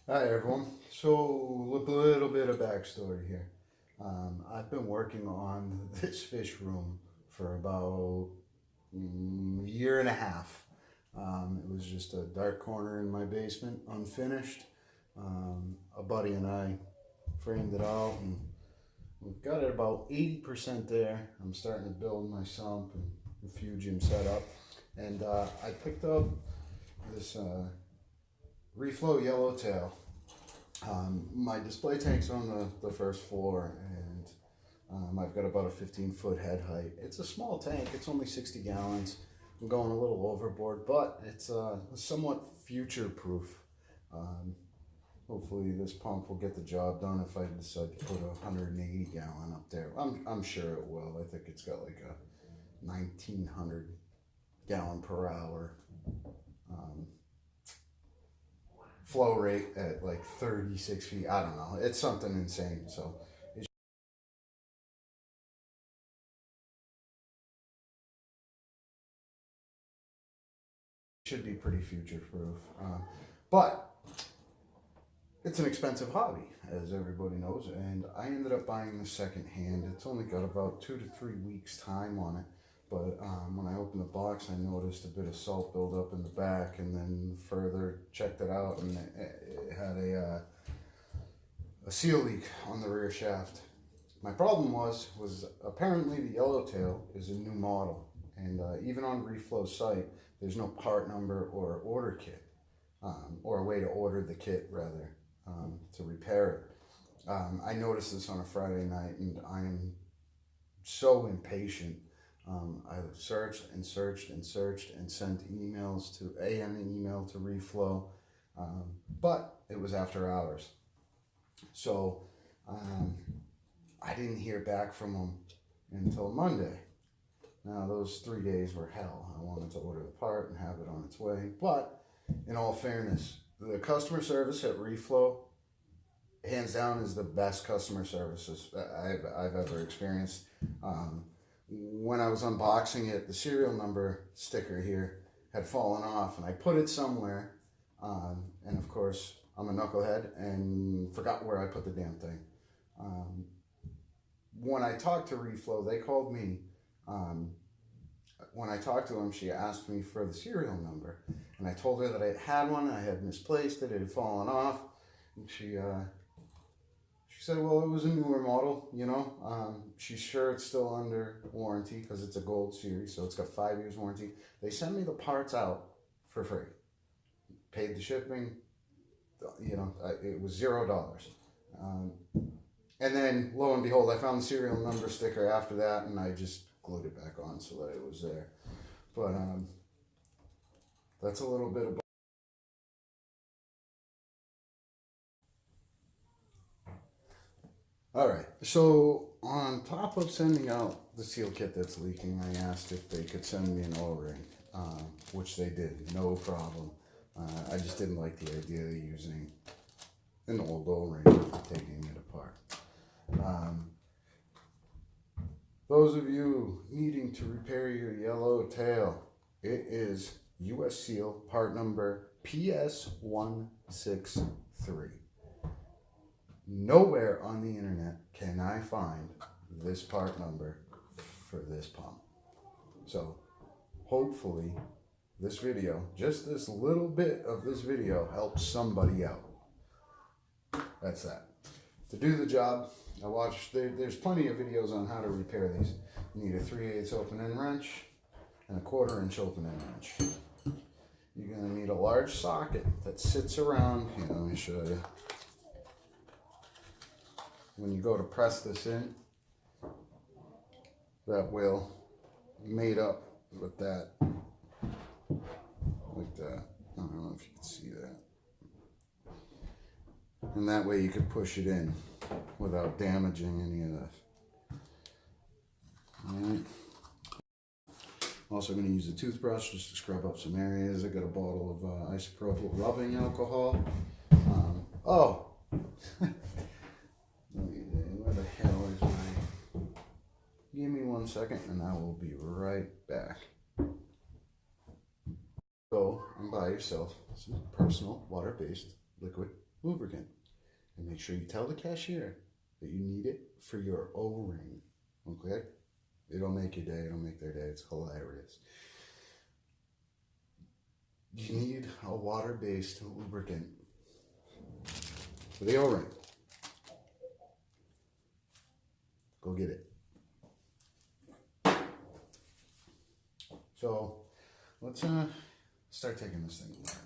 Hi everyone. So a little bit of backstory here. I've been working on this fish room for about a year and a half. It was just a dark corner in my basement, unfinished. A buddy and I framed it out, and we've got it about 80% there. I'm starting to build my sump and refugium setup, and I picked up this Reeflo yellowtail. My display tank's on the first floor, and I've got about a 15-foot head height. It's a small tank, it's only 60 gallons. I'm going a little overboard, but it's somewhat future proof. Um, Hopefully, this pump will get the job done if I decide to put a 180 gallon up there. I'm sure it will. I think it's got like a 1900 gallon per hour um, flow rate at like 36 feet. I don't know. It's something insane. So it should be pretty future proof. But it's an expensive hobby, as everybody knows, and I ended up buying the second hand. It's only got about 2 to 3 weeks time on it. But when I opened the box, I noticed a bit of salt buildup in the back, and then further checked it out, and it had a seal leak on the rear shaft. My problem was apparently the yellowtail is a new model, and even on Reeflow's site, there's no part number or order kit, or a way to order the kit rather, to repair it. I noticed this on a Friday night, and I am so impatient. I searched and searched and searched and sent emails to an email to Reeflow, but it was after hours. So I didn't hear back from them until Monday. Now, those 3 days were hell. I wanted to order the part and have it on its way. But in all fairness, the customer service at Reeflo, hands down, is the best customer services I've ever experienced. When I was unboxing it, the serial number sticker here had fallen off, and I put it somewhere. And of course, I'm a knucklehead and forgot where I put the damn thing. When I talked to Reeflo, they called me. When I talked to him, she asked me for the serial number, and I told her that I had one. I had misplaced it; it had fallen off. And she said, "Well, it was a newer model, you know. She's sure it's still under warranty because it's a gold series, so it's got 5 years warranty." They sent me the parts out for free. Paid the shipping. You know, it was $0. Um, and then, lo and behold, I found the serial number sticker after that, and I just glued it back on so that it was there. But that's a little bit about. All right. So on top of sending out the seal kit that's leaking, I asked if they could send me an O-ring, which they did. No problem. I just didn't like the idea of using an old O-ring for taking it apart. Those of you needing to repair your yellow tail, it is US Seal part number PS163. Nowhere on the internet can I find this part number for this pump. So hopefully this video, just this little bit of this video, helps somebody out. That's that. To do the job, I watched, there's plenty of videos on how to repair these. You need a 3/8 open end wrench and a 1/4 inch open end wrench. You're going to need a large socket that sits around, here, let me show you. When you go to press this in, that will mate up with that, like that. I don't know if you can see that. And that way you can push it in without damaging any of this. Alright. Also going to use a toothbrush just to scrub up some areas. I got a bottle of isopropyl rubbing alcohol. Oh! Where the hell is my... Give me 1 second and I will be right back. Go and buy yourself some personal water-based liquid lubricant. And make sure you tell the cashier that you need it for your O-ring. Okay? It'll make your day. It'll make their day. It's hilarious. You need a water-based lubricant for the O-ring. Go get it. So let's start taking this thing apart.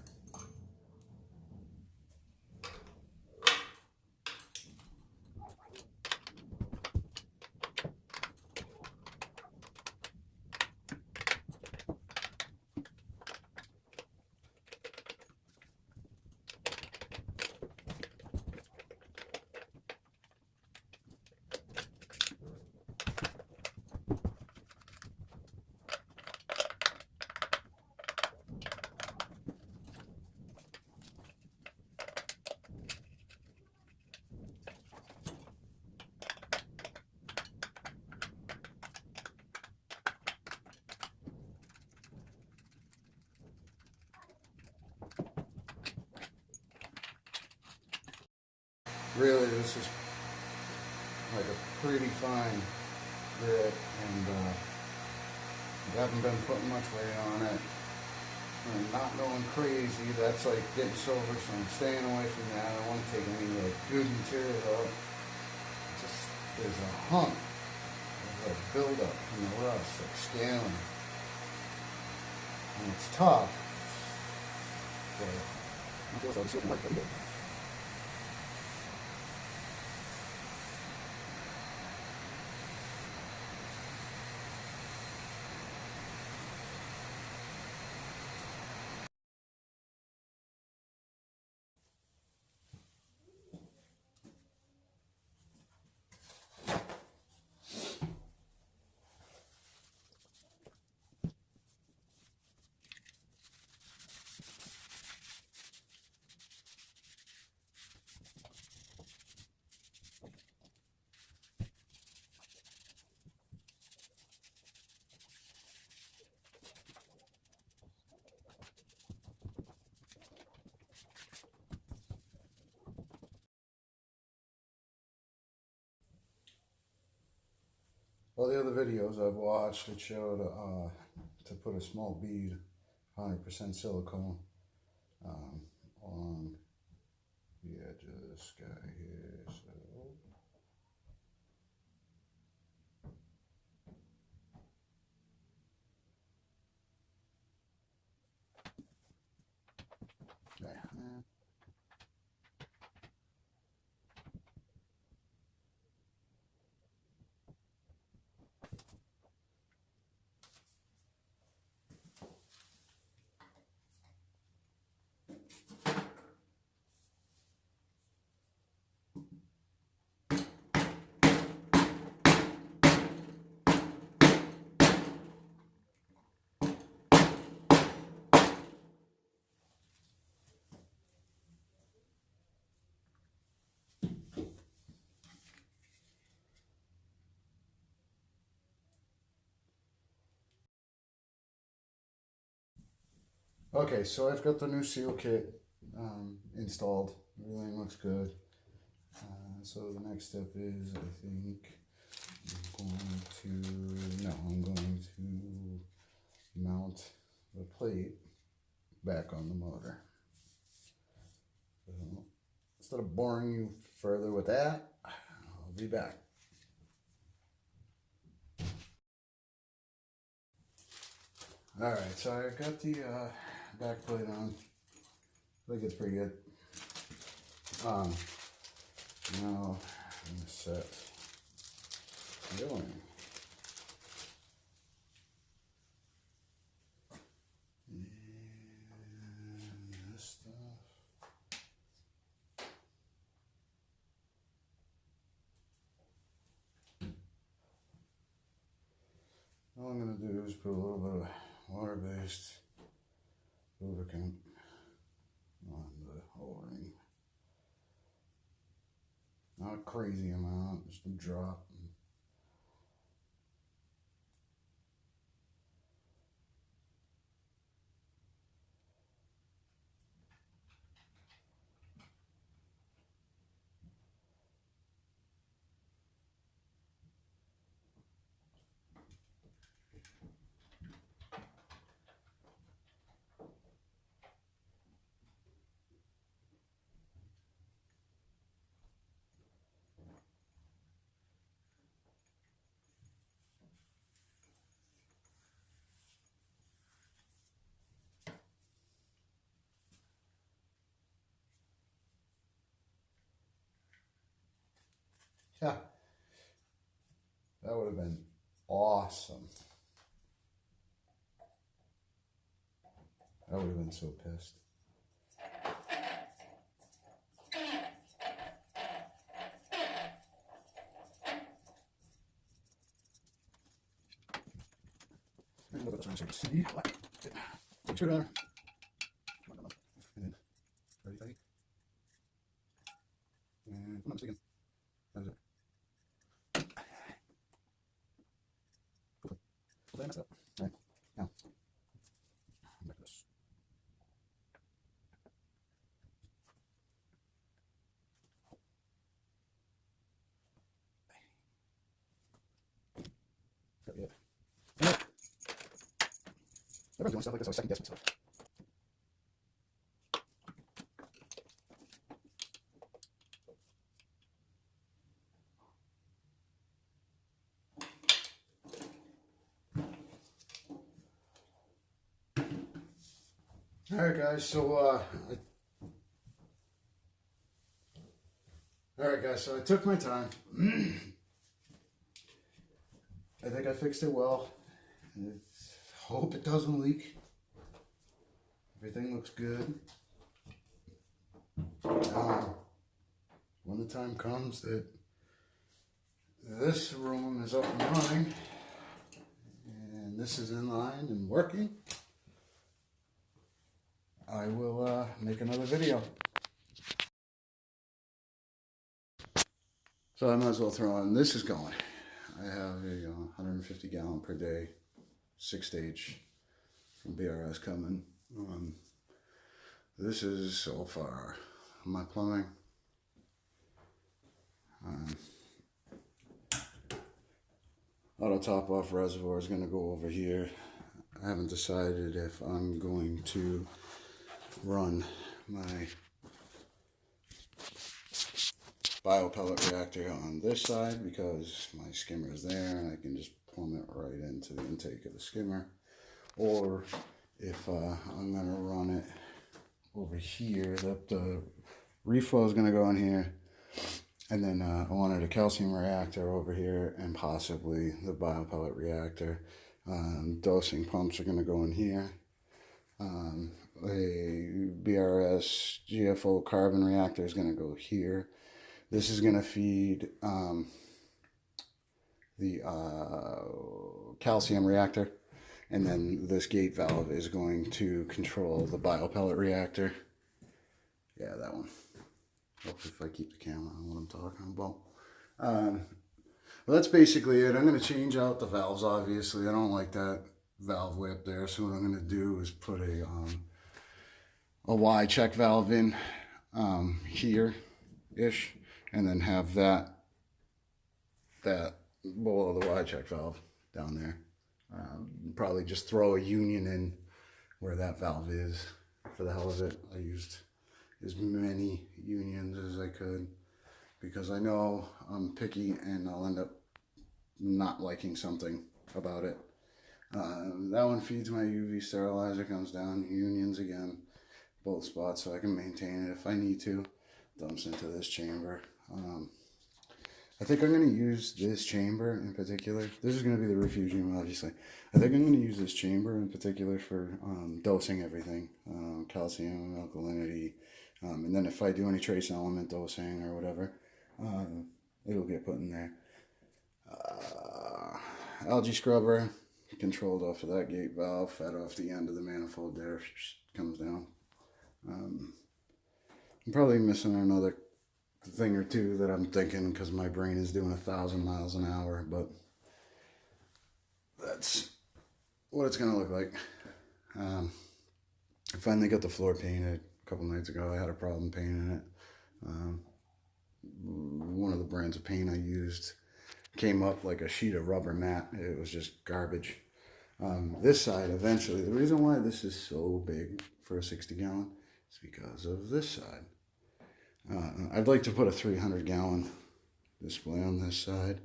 Really, this is like a pretty fine grit, and I haven't been putting much weight on it. I'm not going crazy. That's like getting silver, so I'm staying away from that. I don't want to take any like good material out. Just there's a hump, there's a buildup from the rust, like scaling, and it's tough. So I feel like it's pretty good. All the other videos I've watched, it showed to put a small bead, 100% silicone, on the edge of this guy here. So there. Okay, so I've got the new seal kit installed. Everything looks good. So the next step is, I think, I'm going to mount the plate back on the motor. So instead of boring you further with that, I'll be back. Alright, so I got the back plate on. I think it's pretty good. Now I'm going to set going. And this stuff. All I'm going to do is put a little bit of water-based lubricant on the O-ring. Not a crazy amount, just a drop. Yeah, that would have been awesome. I would have been so pissed. See what? Screwdriver. And then very tight. And if I'm not mistaken, that is it. Did I mess up? All right. Now, back to this. Yeah. Everyone's doing stuff like this, I second guess myself. Alright guys, so I took my time. I think I fixed it well. Hope it doesn't leak. Everything looks good. When the time comes that this room is up and running and this is in line and working, I will make another video. So I might as well throw on, this is going. I have a 150 gallon per day 6-stage from BRS coming. This is so far my plumbing. Auto top off reservoir is going to go over here. I haven't decided if I'm going to run my biopellet reactor on this side because my skimmer is there and I can just plumb it right into the intake of the skimmer, or if I'm going to run it over here. The Reeflo is going to go in here, and then I wanted a calcium reactor over here and possibly the biopellet reactor. Dosing pumps are going to go in here. A BRS GFO carbon reactor is going to go here. This is going to feed the calcium reactor, and then this gate valve is going to control the biopellet reactor. Yeah, that one. Hopefully if I keep the camera on what I'm talking about. Well, that's basically it. I'm going to change out the valves, obviously. I don't like that valve way up there, so what I'm going to do is put a Y check valve in here-ish, and then have that below the Y check valve down there. Probably just throw a union in where that valve is for the hell of it. I used as many unions as I could because I know I'm picky and I'll end up not liking something about it. That one feeds my UV sterilizer, comes down, unions again, both spots, so I can maintain it if I need to. Dumps into this chamber. I think I'm going to use this chamber in particular. This is going to be the refugium, obviously. I think I'm going to use this chamber in particular for dosing everything. Calcium, alkalinity, and then if I do any trace element dosing or whatever, it'll get put in there. Algae scrubber, controlled off of that gate valve, fed off the end of the manifold there, comes down. I'm probably missing another thing or two that I'm thinking because my brain is doing 1,000 miles an hour, but that's what it's going to look like. I finally got the floor painted a couple nights ago. I had a problem painting it. One of the brands of paint I used came up like a sheet of rubber mat. It was just garbage. This side, eventually, the reason why this is so big for a 60 gallon is because of this side. I'd like to put a 300 gallon display on this side.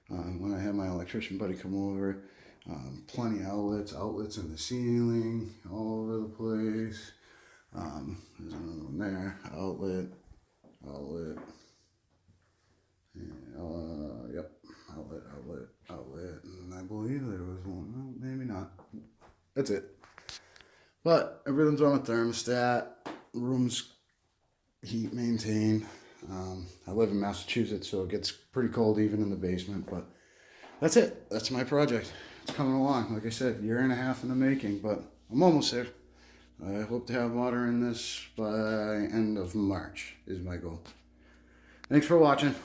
When I have my electrician buddy come over, plenty of outlets in the ceiling, all over the place. There's another one there, outlet, yeah, That's it. But everything's on a thermostat. Room's heat maintained. I live in Massachusetts, so it gets pretty cold even in the basement. But that's it. That's my project. It's coming along. Like I said, year and a half in the making, but I'm almost there. I hope to have water in this by end of March is my goal. Thanks for watching.